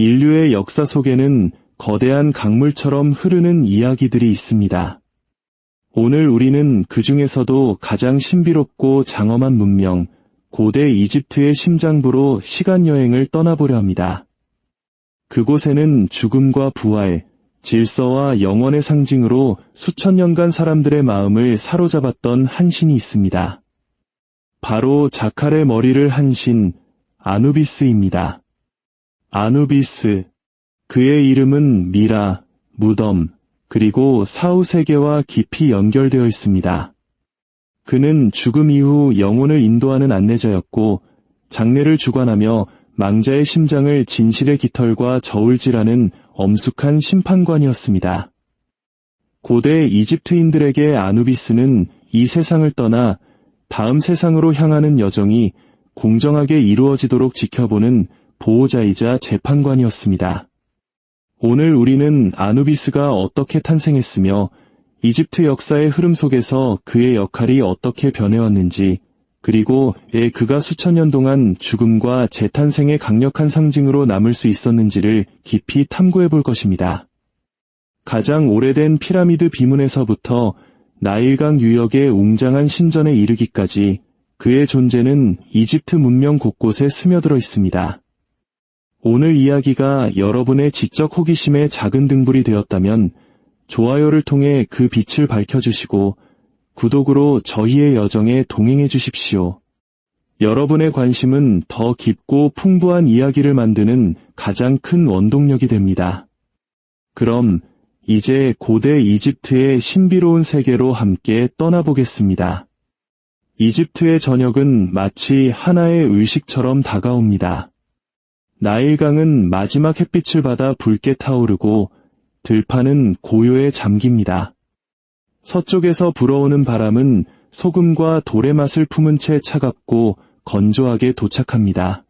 인류의 역사 속에는 거대한 강물처럼 흐르는 이야기들이 있습니다. 오늘 우리는 그 중에서도 가장 신비롭고 장엄한 문명, 고대 이집트의 심장부로 시간여행을 떠나보려 합니다. 그곳에는 죽음과 부활, 질서와 영원의 상징으로 수천 년간 사람들의 마음을 사로잡았던 한 신이 있습니다. 바로 자칼의 머리를 한 신, 아누비스입니다. 아누비스, 그의 이름은 미라, 무덤, 그리고 사후 세계와 깊이 연결되어 있습니다. 그는 죽음 이후 영혼을 인도하는 안내자였고 장례를 주관하며 망자의 심장을 진실의 깃털과 저울질하는 엄숙한 심판관이었습니다. 고대 이집트인들에게 아누비스는 이 세상을 떠나 다음 세상으로 향하는 여정이 공정하게 이루어지도록 지켜보는 보호자이자 재판관이었습니다. 오늘 우리는 아누비스가 어떻게 탄생했으며 이집트 역사의 흐름 속에서 그의 역할이 어떻게 변해왔는지, 그리고 왜 그가 수천 년 동안 죽음과 재탄생의 강력한 상징으로 남을 수 있었는지를 깊이 탐구해 볼 것입니다. 가장 오래된 피라미드 비문에서부터 나일강 유역의 웅장한 신전에 이르기까지 그의 존재는 이집트 문명 곳곳에 스며들어 있습니다. 오늘 이야기가 여러분의 지적 호기심에 작은 등불이 되었다면 좋아요를 통해 그 빛을 밝혀주시고 구독으로 저희의 여정에 동행해 주십시오. 여러분의 관심은 더 깊고 풍부한 이야기를 만드는 가장 큰 원동력이 됩니다. 그럼 이제 고대 이집트의 신비로운 세계로 함께 떠나보겠습니다. 이집트의 저녁은 마치 하나의 의식처럼 다가옵니다. 나일강은 마지막 햇빛을 받아 붉게 타오르고 들판은 고요에 잠깁니다. 서쪽에서 불어오는 바람은 소금과 돌의 맛을 품은 채 차갑고 건조하게 도착합니다.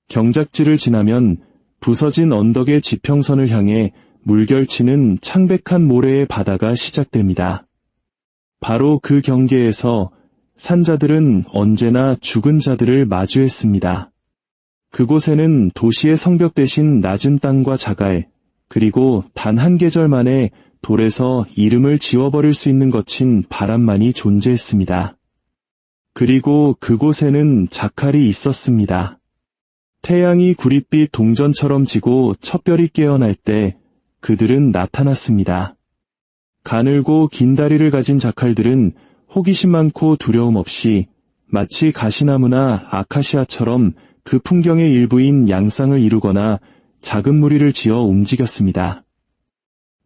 경작지를 지나면 부서진 언덕의 지평선을 향해 물결치는 창백한 모래의 바다가 시작됩니다. 바로 그 경계에서 산자들은 언제나 죽은 자들을 마주했습니다. 그곳에는 도시의 성벽 대신 낮은 땅과 자갈, 그리고 단 한 계절 만에 돌에서 이름을 지워버릴 수 있는 거친 바람만이 존재했습니다. 그리고 그곳에는 자칼이 있었습니다. 태양이 구릿빛 동전처럼 지고 첫 별이 깨어날 때 그들은 나타났습니다. 가늘고 긴 다리를 가진 자칼들은 호기심 많고 두려움 없이 마치 가시나무나 아카시아처럼 그 풍경의 일부인 양상을 이루거나 작은 무리를 지어 움직였습니다.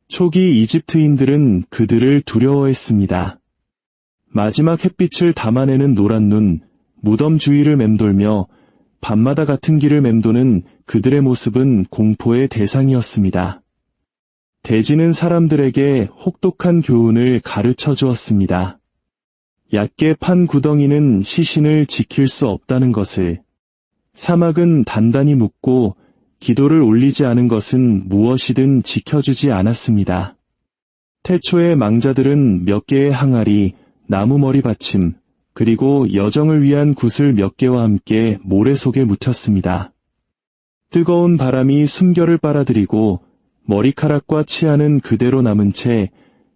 초기 이집트인들은 그들을 두려워했습니다. 마지막 햇빛을 담아내는 노란 눈, 무덤 주위를 맴돌며 밤마다 같은 길을 맴도는 그들의 모습은 공포의 대상이었습니다. 대지는 사람들에게 혹독한 교훈을 가르쳐 주었습니다. 얕게 판 구덩이는 시신을 지킬 수 없다는 것을, 사막은 단단히 묻고 기도를 올리지 않은 것은 무엇이든 지켜주지 않았습니다. 태초의 망자들은 몇 개의 항아리, 나무 머리 받침, 그리고 여정을 위한 구슬 몇 개와 함께 모래 속에 묻혔습니다. 뜨거운 바람이 숨결을 빨아들이고 머리카락과 치아는 그대로 남은 채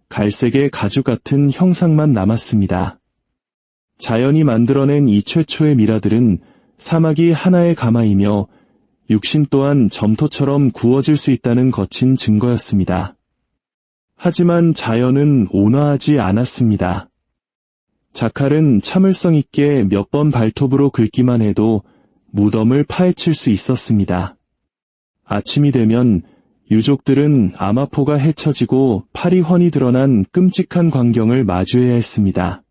갈색의 가죽 같은 형상만 남았습니다. 자연이 만들어낸 이 최초의 미라들은 사막이 하나의 가마이며 육신 또한 점토처럼 구워질 수 있다는 거친 증거였습니다. 하지만 자연은 온화하지 않았습니다. 자칼은 참을성 있게 몇 번 발톱으로 긁기만 해도 무덤을 파헤칠 수 있었습니다. 아침이 되면 유족들은 아마포가 헤쳐지고 팔이 훤히 드러난 끔찍한 광경을 마주해야 했습니다.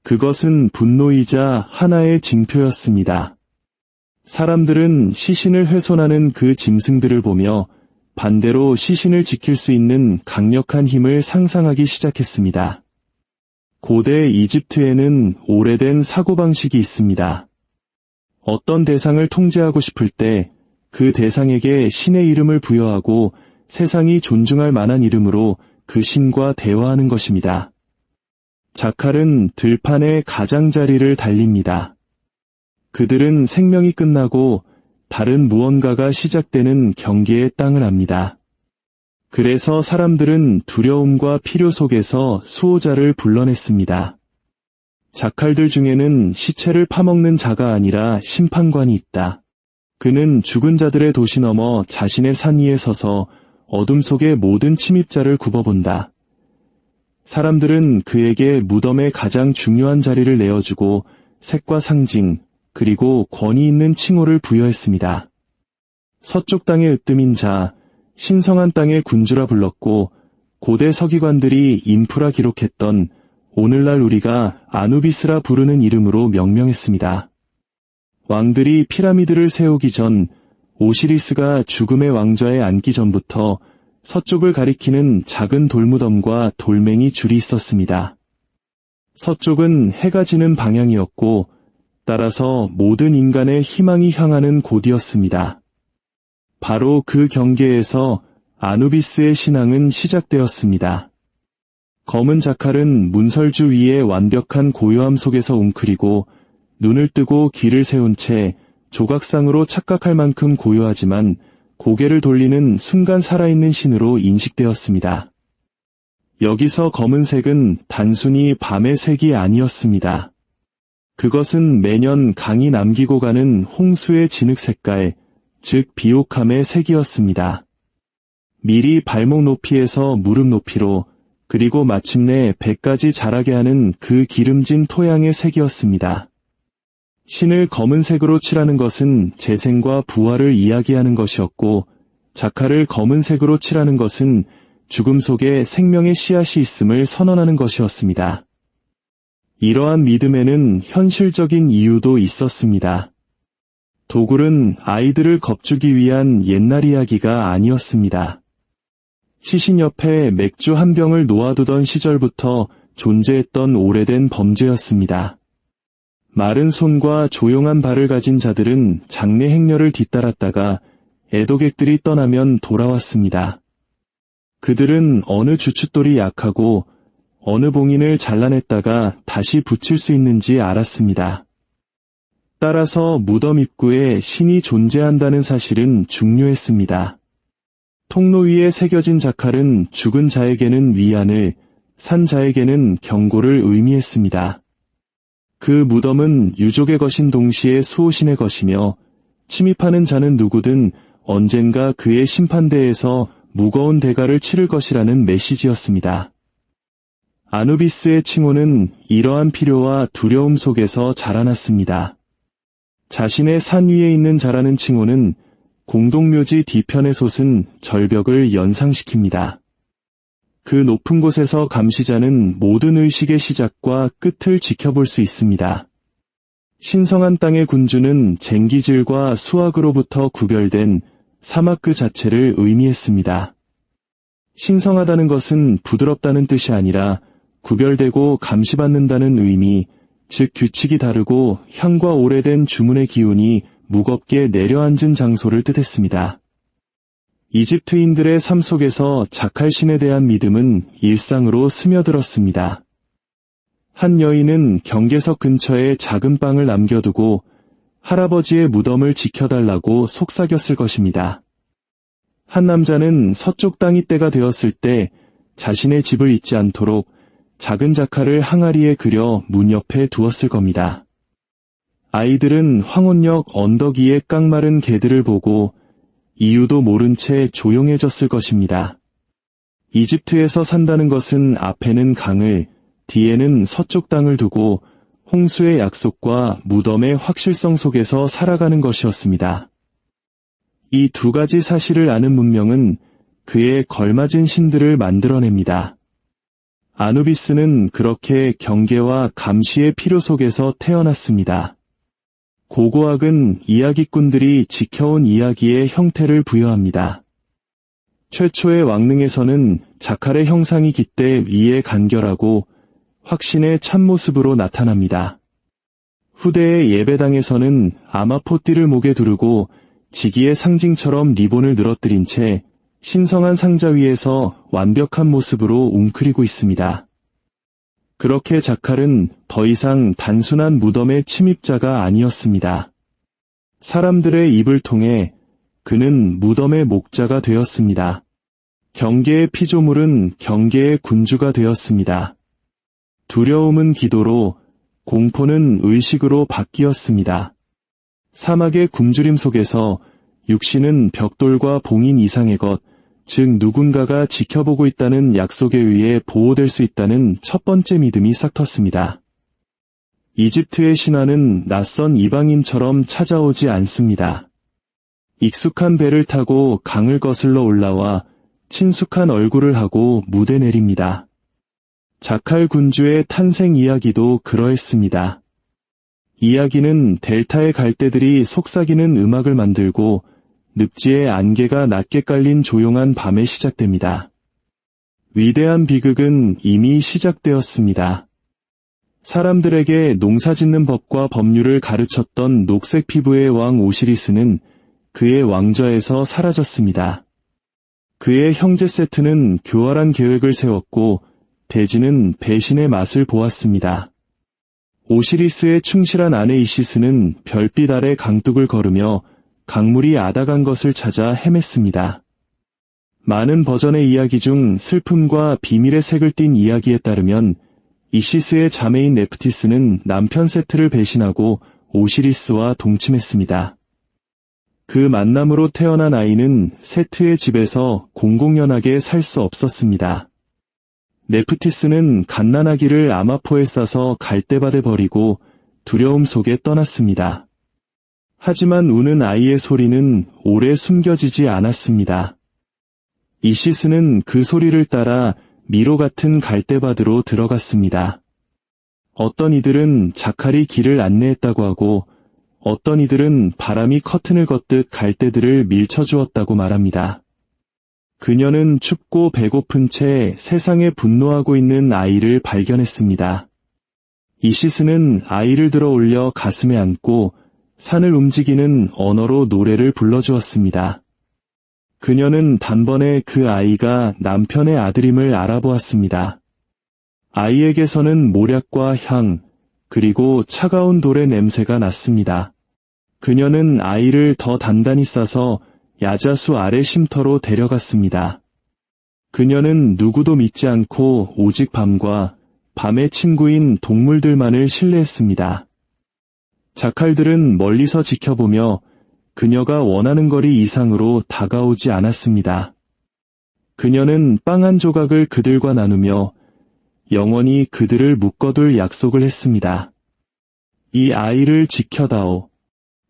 그것은 분노이자 하나의 징표였습니다. 사람들은 시신을 훼손하는 그 짐승들을 보며 반대로 시신을 지킬 수 있는 강력한 힘을 상상하기 시작했습니다. 고대 이집트에는 오래된 사고방식이 있습니다. 어떤 대상을 통제하고 싶을 때 그 대상에게 신의 이름을 부여하고 세상이 존중할 만한 이름으로 그 신과 대화하는 것입니다. 자칼은 들판의 가장자리를 달립니다. 그들은 생명이 끝나고 다른 무언가가 시작되는 경계의 땅을 압니다. 그래서 사람들은 두려움과 필요 속에서 수호자를 불러냈습니다. 자칼들 중에는 시체를 파먹는 자가 아니라 심판관이 있다. 그는 죽은 자들의 도시 넘어 자신의 산 위에 서서 어둠 속의 모든 침입자를 굽어본다. 사람들은 그에게 무덤의 가장 중요한 자리를 내어주고 색과 상징, 그리고 권위 있는 칭호를 부여했습니다. 서쪽 땅의 으뜸인 자, 신성한 땅의 군주라 불렀고 고대 서기관들이 인프라 기록했던 오늘날 우리가 아누비스라 부르는 이름으로 명명했습니다. 왕들이 피라미드를 세우기 전 오시리스가 죽음의 왕좌에 앉기 전부터 서쪽을 가리키는 작은 돌무덤과 돌멩이 줄이 있었습니다. 서쪽은 해가 지는 방향이었고 따라서 모든 인간의 희망이 향하는 곳이었습니다. 바로 그 경계에서 아누비스의 신앙은 시작되었습니다. 검은 자칼은 문설주 위에 완벽한 고요함 속에서 웅크리고 눈을 뜨고 귀를 세운 채 조각상으로 착각할 만큼 고요하지만 고개를 돌리는 순간 살아있는 신으로 인식되었습니다. 여기서 검은색은 단순히 밤의 색이 아니었습니다. 그것은 매년 강이 남기고 가는 홍수의 진흙 색깔, 즉 비옥함의 색이었습니다. 미리 발목 높이에서 무릎 높이로 그리고 마침내 배까지 자라게 하는 그 기름진 토양의 색이었습니다. 신을 검은색으로 칠하는 것은 재생과 부활을 이야기하는 것이었고 자칼을 검은색으로 칠하는 것은 죽음 속에 생명의 씨앗이 있음을 선언하는 것이었습니다. 이러한 믿음에는 현실적인 이유도 있었습니다. 도굴은 아이들을 겁주기 위한 옛날 이야기가 아니었습니다. 시신 옆에 맥주 한 병을 놓아두던 시절부터 존재했던 오래된 범죄였습니다. 마른 손과 조용한 발을 가진 자들은 장례 행렬을 뒤따랐다가 애도객들이 떠나면 돌아왔습니다. 그들은 어느 주춧돌이 약하고 어느 봉인을 잘라냈다가 다시 붙일 수 있는지 알았습니다. 따라서 무덤 입구에 신이 존재한다는 사실은 중요했습니다. 통로 위에 새겨진 자칼은 죽은 자에게는 위안을, 산 자에게는 경고를 의미했습니다. 그 무덤은 유족의 것인 동시에 수호신의 것이며 침입하는 자는 누구든 언젠가 그의 심판대에서 무거운 대가를 치를 것이라는 메시지였습니다. 아누비스의 칭호는 이러한 필요와 두려움 속에서 자라났습니다. 자신의 산 위에 있는 자라는 칭호는 공동묘지 뒤편에 솟은 절벽을 연상시킵니다. 그 높은 곳에서 감시자는 모든 의식의 시작과 끝을 지켜볼 수 있습니다. 신성한 땅의 군주는 쟁기질과 수학으로부터 구별된 사막 그 자체를 의미했습니다. 신성하다는 것은 부드럽다는 뜻이 아니라 구별되고 감시받는다는 의미, 즉 규칙이 다르고 향과 오래된 주문의 기운이 무겁게 내려앉은 장소를 뜻했습니다. 이집트인들의 삶 속에서 자칼신에 대한 믿음은 일상으로 스며들었습니다. 한 여인은 경계석 근처에 작은 빵을 남겨두고 할아버지의 무덤을 지켜달라고 속삭였을 것입니다. 한 남자는 서쪽 땅이 때가 되었을 때 자신의 집을 잊지 않도록 작은 자칼을 항아리에 그려 문 옆에 두었을 겁니다. 아이들은 황혼역 언덕 위의 깡마른 개들을 보고 이유도 모른 채 조용해졌을 것입니다. 이집트에서 산다는 것은 앞에는 강을, 뒤에는 서쪽 땅을 두고 홍수의 약속과 무덤의 확실성 속에서 살아가는 것이었습니다. 이 두 가지 사실을 아는 문명은 그에 걸맞은 신들을 만들어냅니다. 아누비스는 그렇게 경계와 감시의 필요 속에서 태어났습니다. 고고학은 이야기꾼들이 지켜온 이야기의 형태를 부여합니다. 최초의 왕릉에서는 자칼의 형상이 깃대 위에 간결하고 확신의 참모습으로 나타납니다. 후대의 예배당에서는 아마포띠를 목에 두르고 지기의 상징처럼 리본을 늘어뜨린 채 신성한 상자 위에서 완벽한 모습으로 웅크리고 있습니다. 그렇게 자칼은 더 이상 단순한 무덤의 침입자가 아니었습니다. 사람들의 입을 통해 그는 무덤의 목자가 되었습니다. 경계의 피조물은 경계의 군주가 되었습니다. 두려움은 기도로, 공포는 의식으로 바뀌었습니다. 사막의 굶주림 속에서 육신은 벽돌과 봉인 이상의 것, 즉 누군가가 지켜보고 있다는 약속에 의해 보호될 수 있다는 첫 번째 믿음이 싹텄습니다. 이집트의 신화는 낯선 이방인처럼 찾아오지 않습니다. 익숙한 배를 타고 강을 거슬러 올라와 친숙한 얼굴을 하고 무대 내립니다. 자칼 군주의 탄생 이야기도 그러했습니다. 이야기는 델타의 갈대들이 속삭이는 음악을 만들고 늪지의 안개가 낮게 깔린 조용한 밤에 시작됩니다. 위대한 비극은 이미 시작되었습니다. 사람들에게 농사짓는 법과 법률을 가르쳤던 녹색 피부의 왕 오시리스는 그의 왕좌에서 사라졌습니다. 그의 형제 세트는 교활한 계획을 세웠고 대지는 배신의 맛을 보았습니다. 오시리스의 충실한 아내 이시스는 별빛 아래 강둑을 걸으며 강물이 아다간 것을 찾아 헤맸습니다. 많은 버전의 이야기 중 슬픔과 비밀의 색을 띤 이야기에 따르면 이시스의 자매인 네프티스는 남편 세트를 배신하고 오시리스와 동침했습니다. 그 만남으로 태어난 아이는 세트의 집에서 공공연하게 살 수 없었습니다. 네프티스는 갓난아기를 아마포에 싸서 갈대밭에 버리고 두려움 속에 떠났습니다. 하지만 우는 아이의 소리는 오래 숨겨지지 않았습니다. 이시스는 그 소리를 따라 미로 같은 갈대밭으로 들어갔습니다. 어떤 이들은 자칼이 길을 안내했다고 하고 어떤 이들은 바람이 커튼을 걷듯 갈대들을 밀쳐주었다고 말합니다. 그녀는 춥고 배고픈 채 세상에 분노하고 있는 아이를 발견했습니다. 이시스는 아이를 들어 올려 가슴에 안고 산을 움직이는 언어로 노래를 불러주었습니다. 그녀는 단번에 그 아이가 남편의 아들임을 알아보았습니다. 아이에게서는 모략과 향, 그리고 차가운 돌의 냄새가 났습니다. 그녀는 아이를 더 단단히 싸서 야자수 아래 쉼터로 데려갔습니다. 그녀는 누구도 믿지 않고 오직 밤과 밤의 친구인 동물들만을 신뢰했습니다. 자칼들은 멀리서 지켜보며 그녀가 원하는 거리 이상으로 다가오지 않았습니다. 그녀는 빵 한 조각을 그들과 나누며 영원히 그들을 묶어둘 약속을 했습니다. 이 아이를 지켜다오.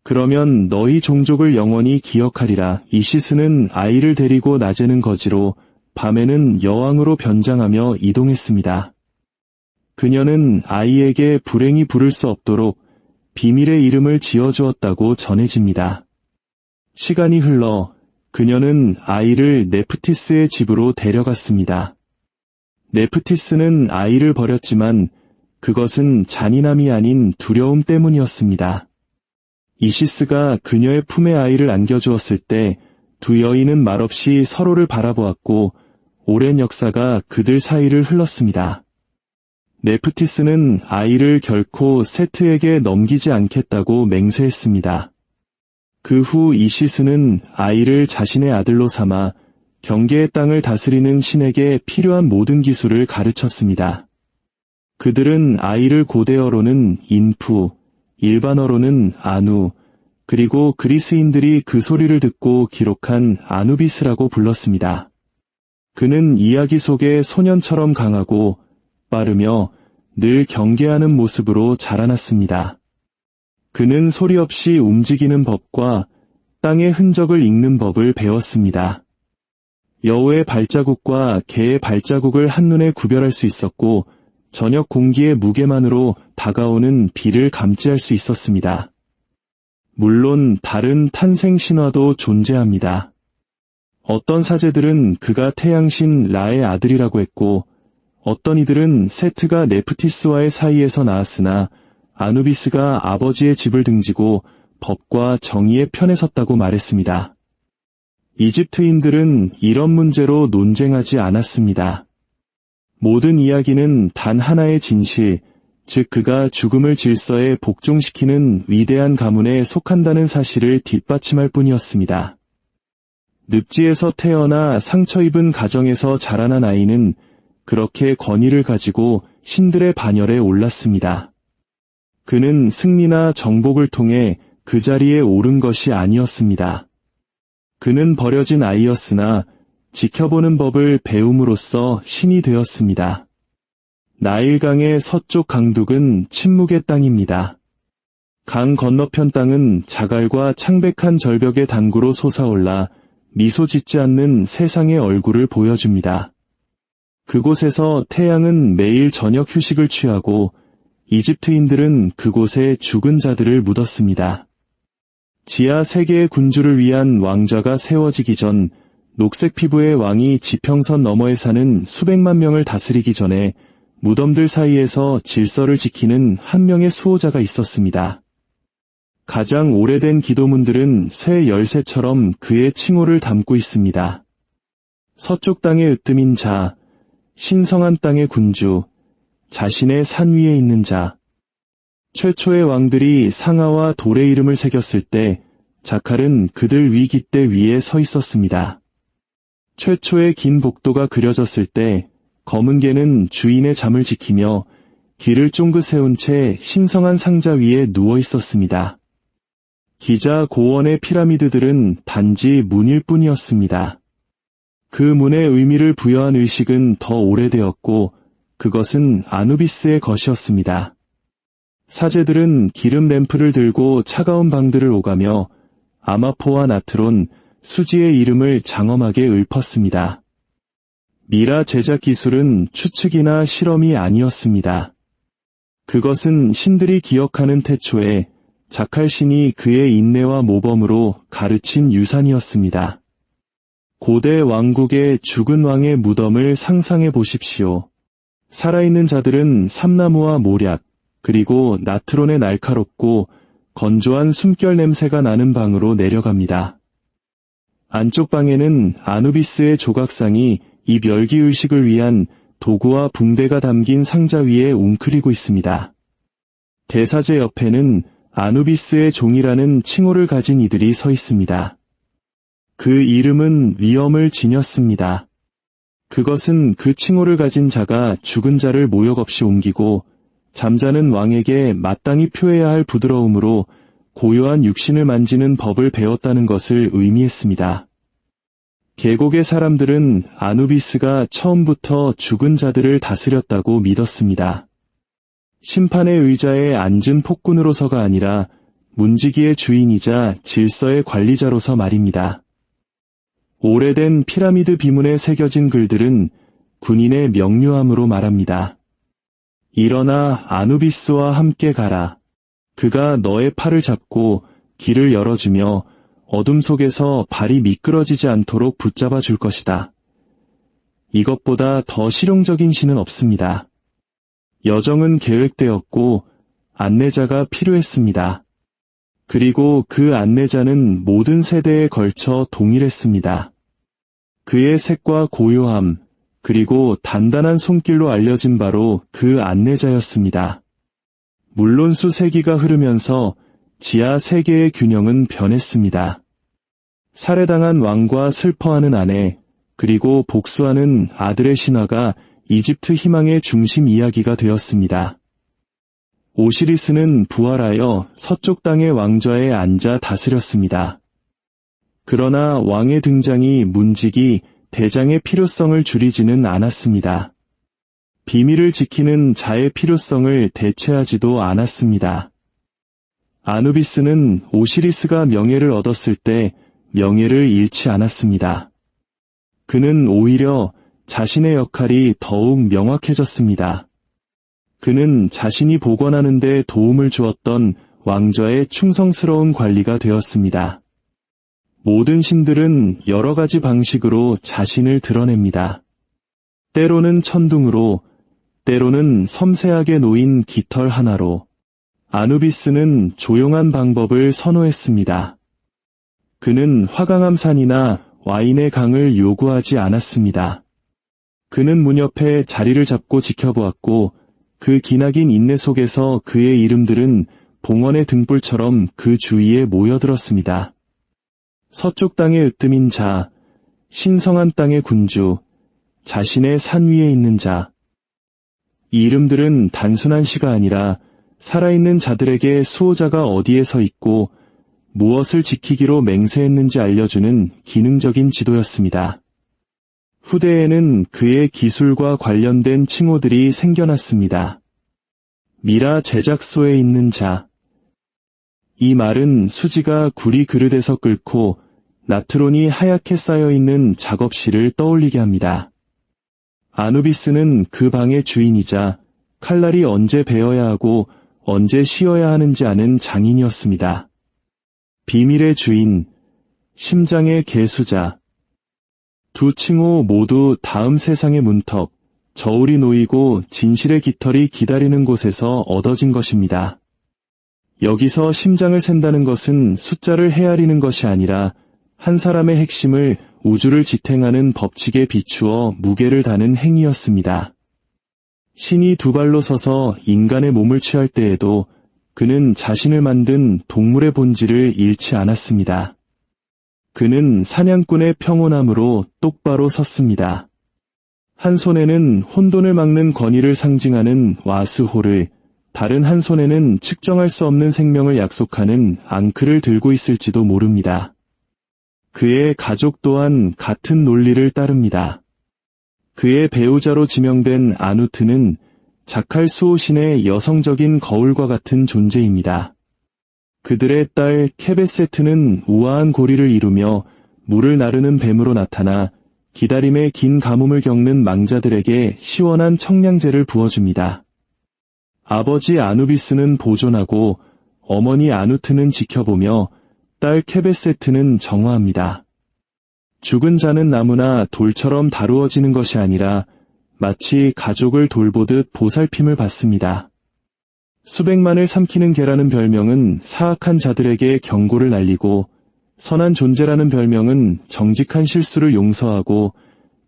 그러면 너희 종족을 영원히 기억하리라. 이시스는 아이를 데리고 낮에는 거지로 밤에는 여왕으로 변장하며 이동했습니다. 그녀는 아이에게 불행이 부를 수 없도록 비밀의 이름을 지어주었다고 전해집니다. 시간이 흘러 그녀는 아이를 네프티스의 집으로 데려갔습니다. 네프티스는 아이를 버렸지만 그것은 잔인함이 아닌 두려움 때문이었습니다. 이시스가 그녀의 품에 아이를 안겨주었을 때 두 여인은 말없이 서로를 바라보았고 오랜 역사가 그들 사이를 흘렀습니다. 네프티스는 아이를 결코 세트에게 넘기지 않겠다고 맹세했습니다. 그 후 이시스는 아이를 자신의 아들로 삼아 경계의 땅을 다스리는 신에게 필요한 모든 기술을 가르쳤습니다. 그들은 아이를 고대어로는 인푸, 일반어로는 아누, 그리고 그리스인들이 그 소리를 듣고 기록한 아누비스라고 불렀습니다. 그는 이야기 속의 소년처럼 강하고 빠르며 늘 경계하는 모습으로 자라났습니다. 그는 소리 없이 움직이는 법과 땅의 흔적을 읽는 법을 배웠습니다. 여우의 발자국과 개의 발자국을 한눈에 구별할 수 있었고 저녁 공기의 무게만으로 다가오는 비를 감지할 수 있었습니다. 물론 다른 탄생 신화도 존재합니다. 어떤 사제들은 그가 태양신 라의 아들이라고 했고 어떤 이들은 세트가 네프티스와의 사이에서 나왔으나 아누비스가 아버지의 집을 등지고 법과 정의의 편에 섰다고 말했습니다. 이집트인들은 이런 문제로 논쟁하지 않았습니다. 모든 이야기는 단 하나의 진실, 즉 그가 죽음을 질서에 복종시키는 위대한 가문에 속한다는 사실을 뒷받침할 뿐이었습니다. 늪지에서 태어나 상처 입은 가정에서 자라난 아이는 그렇게 권위를 가지고 신들의 반열에 올랐습니다. 그는 승리나 정복을 통해 그 자리에 오른 것이 아니었습니다. 그는 버려진 아이였으나 지켜보는 법을 배움으로써 신이 되었습니다. 나일강의 서쪽 강둑은 침묵의 땅입니다. 강 건너편 땅은 자갈과 창백한 절벽의 당구로 솟아올라 미소 짓지 않는 세상의 얼굴을 보여줍니다. 그곳에서 태양은 매일 저녁 휴식을 취하고 이집트인들은 그곳에 죽은 자들을 묻었습니다. 지하 세계의 군주를 위한 왕좌가 세워지기 전 녹색 피부의 왕이 지평선 너머에 사는 수백만 명을 다스리기 전에 무덤들 사이에서 질서를 지키는 한 명의 수호자가 있었습니다. 가장 오래된 기도문들은 새 열쇠처럼 그의 칭호를 담고 있습니다. 서쪽 땅의 으뜸인 자, 신성한 땅의 군주, 자신의 산 위에 있는 자. 최초의 왕들이 상아와 돌의 이름을 새겼을 때 자칼은 그들 위깃대 위에 서 있었습니다. 최초의 긴 복도가 그려졌을 때 검은 개는 주인의 잠을 지키며 귀를 쫑긋 세운 채 신성한 상자 위에 누워 있었습니다. 기자 고원의 피라미드들은 단지 문일 뿐이었습니다. 그 문의 의미를 부여한 의식은 더 오래되었고 그것은 아누비스의 것이었습니다. 사제들은 기름 램프를 들고 차가운 방들을 오가며 아마포와 나트론, 수지의 이름을 장엄하게 읊었습니다. 미라 제작 기술은 추측이나 실험이 아니었습니다. 그것은 신들이 기억하는 태초에 자칼 신이 그의 인내와 모범으로 가르친 유산이었습니다. 고대 왕국의 죽은 왕의 무덤을 상상해 보십시오. 살아있는 자들은 삼나무와 모략, 그리고 나트론의 날카롭고 건조한 숨결 냄새가 나는 방으로 내려갑니다. 안쪽 방에는 아누비스의 조각상이 이 멸기 의식을 위한 도구와 붕대가 담긴 상자 위에 웅크리고 있습니다. 대사제 옆에는 아누비스의 종이라는 칭호를 가진 이들이 서 있습니다. 그 이름은 위엄을 지녔습니다. 그것은 그 칭호를 가진 자가 죽은 자를 모욕 없이 옮기고 잠자는 왕에게 마땅히 표해야 할 부드러움으로 고요한 육신을 만지는 법을 배웠다는 것을 의미했습니다. 계곡의 사람들은 아누비스가 처음부터 죽은 자들을 다스렸다고 믿었습니다. 심판의 의자에 앉은 폭군으로서가 아니라 문지기의 주인이자 질서의 관리자로서 말입니다. 오래된 피라미드 비문에 새겨진 글들은 군인의 명료함으로 말합니다. 일어나 아누비스와 함께 가라. 그가 너의 팔을 잡고 길을 열어주며 어둠 속에서 발이 미끄러지지 않도록 붙잡아 줄 것이다. 이것보다 더 실용적인 신은 없습니다. 여정은 계획되었고 안내자가 필요했습니다. 그리고 그 안내자는 모든 세대에 걸쳐 동일했습니다. 그의 색과 고요함, 그리고 단단한 손길로 알려진 바로 그 안내자였습니다. 물론 수세기가 흐르면서 지하 세계의 균형은 변했습니다. 살해당한 왕과 슬퍼하는 아내, 그리고 복수하는 아들의 신화가 이집트 희망의 중심 이야기가 되었습니다. 오시리스는 부활하여 서쪽 땅의 왕좌에 앉아 다스렸습니다. 그러나 왕의 등장이 문지기, 대장의 필요성을 줄이지는 않았습니다. 비밀을 지키는 자의 필요성을 대체하지도 않았습니다. 아누비스는 오시리스가 명예를 얻었을 때 명예를 잃지 않았습니다. 그는 오히려 자신의 역할이 더욱 명확해졌습니다. 그는 자신이 복원하는 데 도움을 주었던 왕좌의 충성스러운 관리가 되었습니다. 모든 신들은 여러 가지 방식으로 자신을 드러냅니다. 때로는 천둥으로, 때로는 섬세하게 놓인 깃털 하나로. 아누비스는 조용한 방법을 선호했습니다. 그는 화강암 산이나 와인의 강을 요구하지 않았습니다. 그는 문 옆에 자리를 잡고 지켜보았고 그 기나긴 인내 속에서 그의 이름들은 봉헌의 등불처럼 그 주위에 모여들었습니다. 서쪽 땅의 으뜸인 자, 신성한 땅의 군주, 자신의 산 위에 있는 자. 이 이름들은 단순한 시가 아니라 살아있는 자들에게 수호자가 어디에 서 있고 무엇을 지키기로 맹세했는지 알려주는 기능적인 지도였습니다. 후대에는 그의 기술과 관련된 칭호들이 생겨났습니다. 미라 제작소에 있는 자. 이 말은 수지가 구리 그릇에서 끓고 나트론이 하얗게 쌓여있는 작업실을 떠올리게 합니다. 아누비스는 그 방의 주인이자 칼날이 언제 베어야 하고 언제 쉬어야 하는지 아는 장인이었습니다. 비밀의 주인, 심장의 개수자. 두 칭호 모두 다음 세상의 문턱, 저울이 놓이고 진실의 깃털이 기다리는 곳에서 얻어진 것입니다. 여기서 심장을 샌다는 것은 숫자를 헤아리는 것이 아니라 한 사람의 핵심을 우주를 지탱하는 법칙에 비추어 무게를 다는 행위였습니다. 신이 두 발로 서서 인간의 몸을 취할 때에도 그는 자신을 만든 동물의 본질을 잃지 않았습니다. 그는 사냥꾼의 평온함으로 똑바로 섰습니다. 한 손에는 혼돈을 막는 권위를 상징하는 와스호를, 다른 한 손에는 측정할 수 없는 생명을 약속하는 앙크를 들고 있을지도 모릅니다. 그의 가족 또한 같은 논리를 따릅니다. 그의 배우자로 지명된 아누트는 자칼 수호신의 여성적인 거울과 같은 존재입니다. 그들의 딸 케베세트는 우아한 고리를 이루며 물을 나르는 뱀으로 나타나 기다림의 긴 가뭄을 겪는 망자들에게 시원한 청량제를 부어줍니다. 아버지 아누비스는 보존하고 어머니 아누트는 지켜보며 딸 케베세트는 정화합니다. 죽은 자는 나무나 돌처럼 다루어지는 것이 아니라 마치 가족을 돌보듯 보살핌을 받습니다. 수백만을 삼키는 개라는 별명은 사악한 자들에게 경고를 날리고 선한 존재라는 별명은 정직한 실수를 용서하고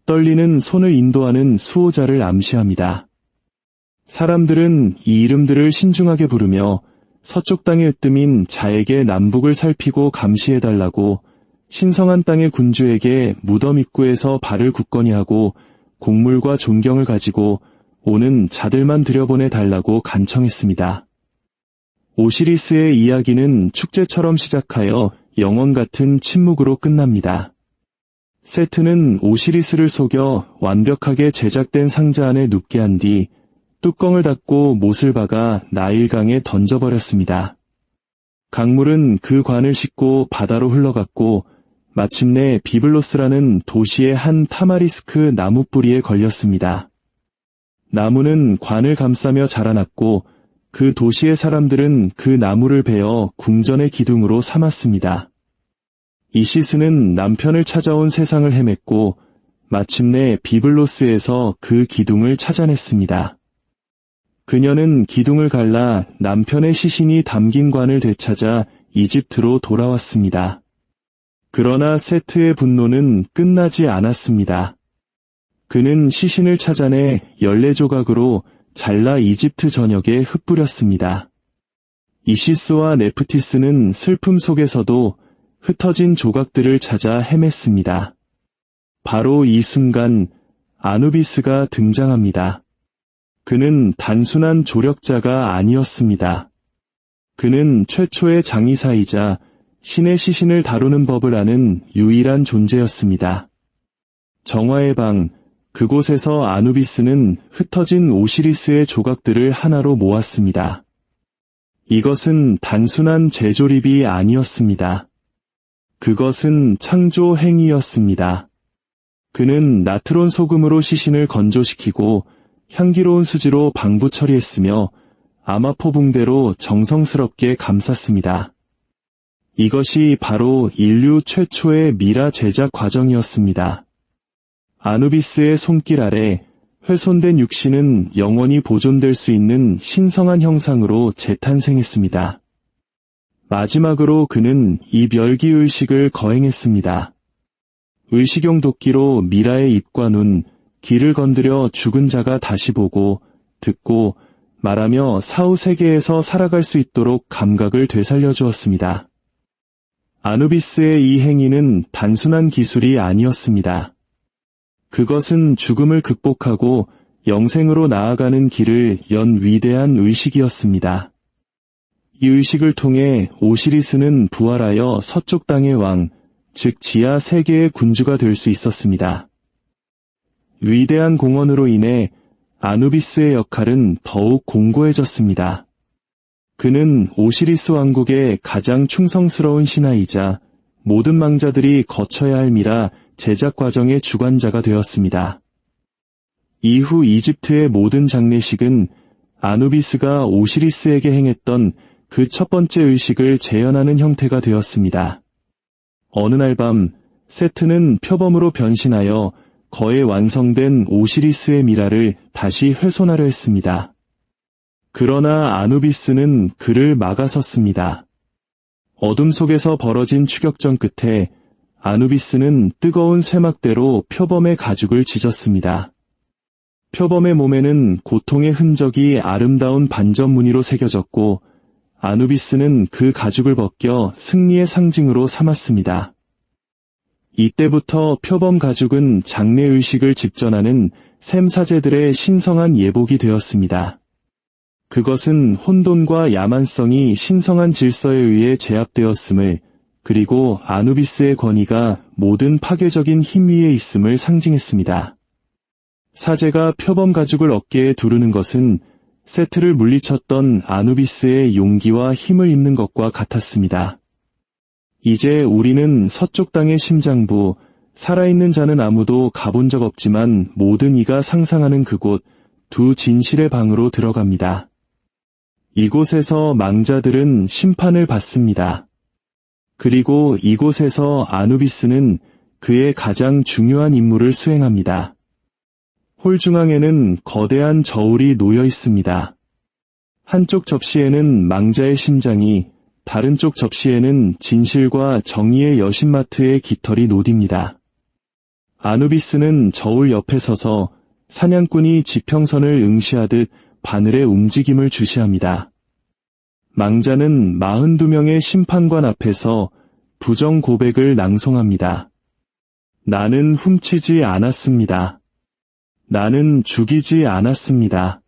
떨리는 손을 인도하는 수호자를 암시합니다. 사람들은 이 이름들을 신중하게 부르며 서쪽 땅의 으뜸인 자에게 남북을 살피고 감시해달라고, 신성한 땅의 군주에게 무덤 입구에서 발을 굳건히 하고 곡물과 존경을 가지고 오는 자들만 들여보내달라고 간청했습니다. 오시리스의 이야기는 축제처럼 시작하여 영원 같은 침묵으로 끝납니다. 세트는 오시리스를 속여 완벽하게 제작된 상자 안에 눕게 한 뒤 뚜껑을 닫고 못을 박아 나일강에 던져버렸습니다. 강물은 그 관을 싣고 바다로 흘러갔고 마침내 비블로스라는 도시의 한 타마리스크 나무 뿌리에 걸렸습니다. 나무는 관을 감싸며 자라났고 그 도시의 사람들은 그 나무를 베어 궁전의 기둥으로 삼았습니다. 이시스는 남편을 찾아온 세상을 헤맸고 마침내 비블로스에서 그 기둥을 찾아냈습니다. 그녀는 기둥을 갈라 남편의 시신이 담긴 관을 되찾아 이집트로 돌아왔습니다. 그러나 세트의 분노는 끝나지 않았습니다. 그는 시신을 찾아내 14조각으로 잘라 이집트 전역에 흩뿌렸습니다. 이시스와 네프티스는 슬픔 속에서도 흩어진 조각들을 찾아 헤맸습니다. 바로 이 순간 아누비스가 등장합니다. 그는 단순한 조력자가 아니었습니다. 그는 최초의 장의사이자 신의 시신을 다루는 법을 아는 유일한 존재였습니다. 정화의 방, 그곳에서 아누비스는 흩어진 오시리스의 조각들을 하나로 모았습니다. 이것은 단순한 재조립이 아니었습니다. 그것은 창조 행위였습니다. 그는 나트론 소금으로 시신을 건조시키고 향기로운 수지로 방부 처리했으며 아마포 붕대로 정성스럽게 감쌌습니다. 이것이 바로 인류 최초의 미라 제작 과정이었습니다. 아누비스의 손길 아래 훼손된 육신은 영원히 보존될 수 있는 신성한 형상으로 재탄생했습니다. 마지막으로 그는 이 별기 의식을 거행했습니다. 의식용 도끼로 미라의 입과 눈, 귀를 건드려 죽은 자가 다시 보고, 듣고, 말하며 사후 세계에서 살아갈 수 있도록 감각을 되살려 주었습니다. 아누비스의 이 행위는 단순한 기술이 아니었습니다. 그것은 죽음을 극복하고 영생으로 나아가는 길을 연 위대한 의식이었습니다. 이 의식을 통해 오시리스는 부활하여 서쪽 땅의 왕, 즉 지하 세계의 군주가 될 수 있었습니다. 위대한 공헌으로 인해 아누비스의 역할은 더욱 공고해졌습니다. 그는 오시리스 왕국의 가장 충성스러운 신하이자 모든 망자들이 거쳐야 할 미라 제작 과정의 주관자가 되었습니다. 이후 이집트의 모든 장례식은 아누비스가 오시리스에게 행했던 그 첫 번째 의식을 재현하는 형태가 되었습니다. 어느 날 밤 세트는 표범으로 변신하여 거의 완성된 오시리스의 미라를 다시 훼손하려 했습니다. 그러나 아누비스는 그를 막아섰습니다. 어둠 속에서 벌어진 추격전 끝에 아누비스는 뜨거운 쇠막대로 표범의 가죽을 찢었습니다. 표범의 몸에는 고통의 흔적이 아름다운 반점 무늬로 새겨졌고 아누비스는 그 가죽을 벗겨 승리의 상징으로 삼았습니다. 이때부터 표범 가죽은 장례의식을 집전하는 샘사제들의 신성한 예복이 되었습니다. 그것은 혼돈과 야만성이 신성한 질서에 의해 제압되었음을, 그리고 아누비스의 권위가 모든 파괴적인 힘 위에 있음을 상징했습니다. 사제가 표범 가죽을 어깨에 두르는 것은 세트를 물리쳤던 아누비스의 용기와 힘을 잇는 것과 같았습니다. 이제 우리는 서쪽 땅의 심장부, 살아있는 자는 아무도 가본 적 없지만 모든 이가 상상하는 그곳, 두 진실의 방으로 들어갑니다. 이곳에서 망자들은 심판을 받습니다. 그리고 이곳에서 아누비스는 그의 가장 중요한 임무를 수행합니다. 홀 중앙에는 거대한 저울이 놓여 있습니다. 한쪽 접시에는 망자의 심장이, 다른 쪽 접시에는 진실과 정의의 여신마트의 깃털이 노딥니다. 아누비스는 저울 옆에 서서 사냥꾼이 지평선을 응시하듯 바늘의 움직임을 주시합니다. 망자는 42명의 심판관 앞에서 부정 고백을 낭송합니다. 나는 훔치지 않았습니다. 나는 죽이지 않았습니다.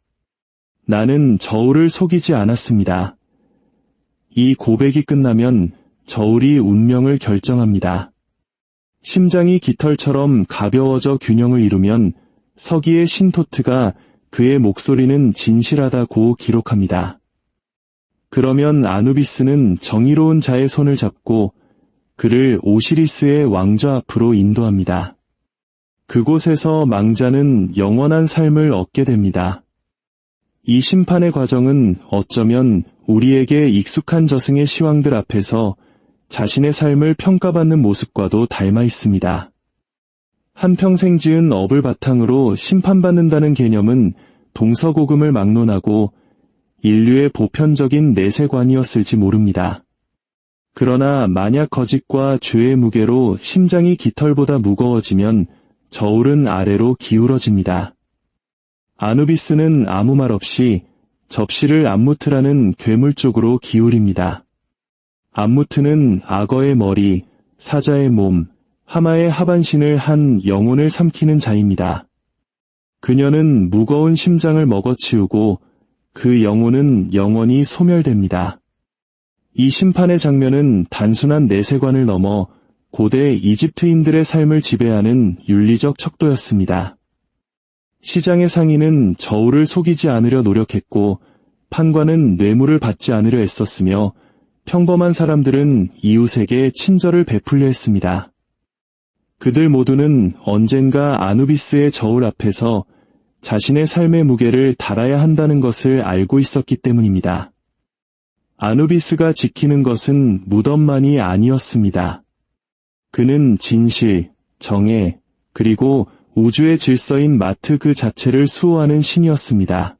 나는 저울을 속이지 않았습니다. 이 고백이 끝나면 저울이 운명을 결정합니다. 심장이 깃털처럼 가벼워져 균형을 이루면 서기의 신토트가 그의 목소리는 진실하다고 기록합니다. 그러면 아누비스는 정의로운 자의 손을 잡고 그를 오시리스의 왕좌 앞으로 인도합니다. 그곳에서 망자는 영원한 삶을 얻게 됩니다. 이 심판의 과정은 어쩌면 우리에게 익숙한 저승의 시황들 앞에서 자신의 삶을 평가받는 모습과도 닮아 있습니다. 한평생 지은 업을 바탕으로 심판받는다는 개념은 동서고금을 막론하고 인류의 보편적인 내세관이었을지 모릅니다. 그러나 만약 거짓과 죄의 무게로 심장이 깃털보다 무거워지면 저울은 아래로 기울어집니다. 아누비스는 아무 말 없이 접시를 암무트라는 괴물 쪽으로 기울입니다. 암무트는 악어의 머리, 사자의 몸, 하마의 하반신을 한 영혼을 삼키는 자입니다. 그녀는 무거운 심장을 먹어치우고 그 영혼은 영원히 소멸됩니다. 이 심판의 장면은 단순한 내세관을 넘어 고대 이집트인들의 삶을 지배하는 윤리적 척도였습니다. 시장의 상인은 저울을 속이지 않으려 노력했고 판관은 뇌물을 받지 않으려 애썼으며 평범한 사람들은 이웃에게 친절을 베풀려 했습니다. 그들 모두는 언젠가 아누비스의 저울 앞에서 자신의 삶의 무게를 달아야 한다는 것을 알고 있었기 때문입니다. 아누비스가 지키는 것은 무덤만이 아니었습니다. 그는 진실, 정의, 그리고 우주의 질서인 마트 그 자체를 수호하는 신이었습니다.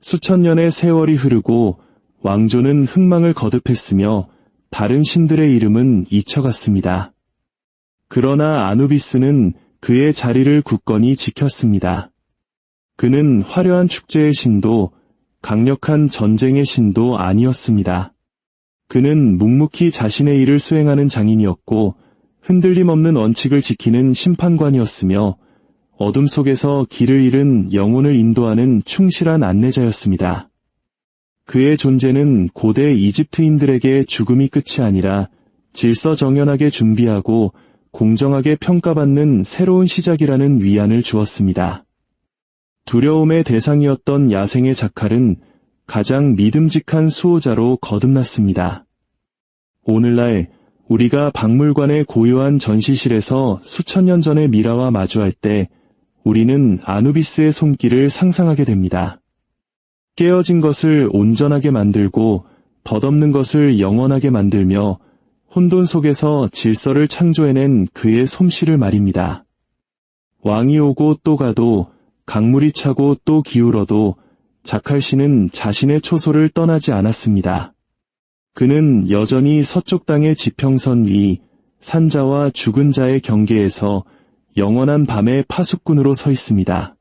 수천 년의 세월이 흐르고 왕조는 흥망을 거듭했으며 다른 신들의 이름은 잊혀갔습니다. 그러나 아누비스는 그의 자리를 굳건히 지켰습니다. 그는 화려한 축제의 신도, 강력한 전쟁의 신도 아니었습니다. 그는 묵묵히 자신의 일을 수행하는 장인이었고 흔들림 없는 원칙을 지키는 심판관이었으며 어둠 속에서 길을 잃은 영혼을 인도하는 충실한 안내자였습니다. 그의 존재는 고대 이집트인들에게 죽음이 끝이 아니라 질서정연하게 준비하고 공정하게 평가받는 새로운 시작이라는 위안을 주었습니다. 두려움의 대상이었던 야생의 자칼은 가장 믿음직한 수호자로 거듭났습니다. 오늘날 우리가 박물관의 고요한 전시실에서 수천 년 전의 미라와 마주할 때 우리는 아누비스의 손길을 상상하게 됩니다. 깨어진 것을 온전하게 만들고 덧없는 것을 영원하게 만들며 혼돈 속에서 질서를 창조해낸 그의 솜씨를 말입니다. 왕이 오고 또 가도 강물이 차고 또 기울어도 자칼씨는 자신의 초소를 떠나지 않았습니다. 그는 여전히 서쪽 땅의 지평선 위 산자와 죽은 자의 경계에서 영원한 밤의 파수꾼으로 서 있습니다.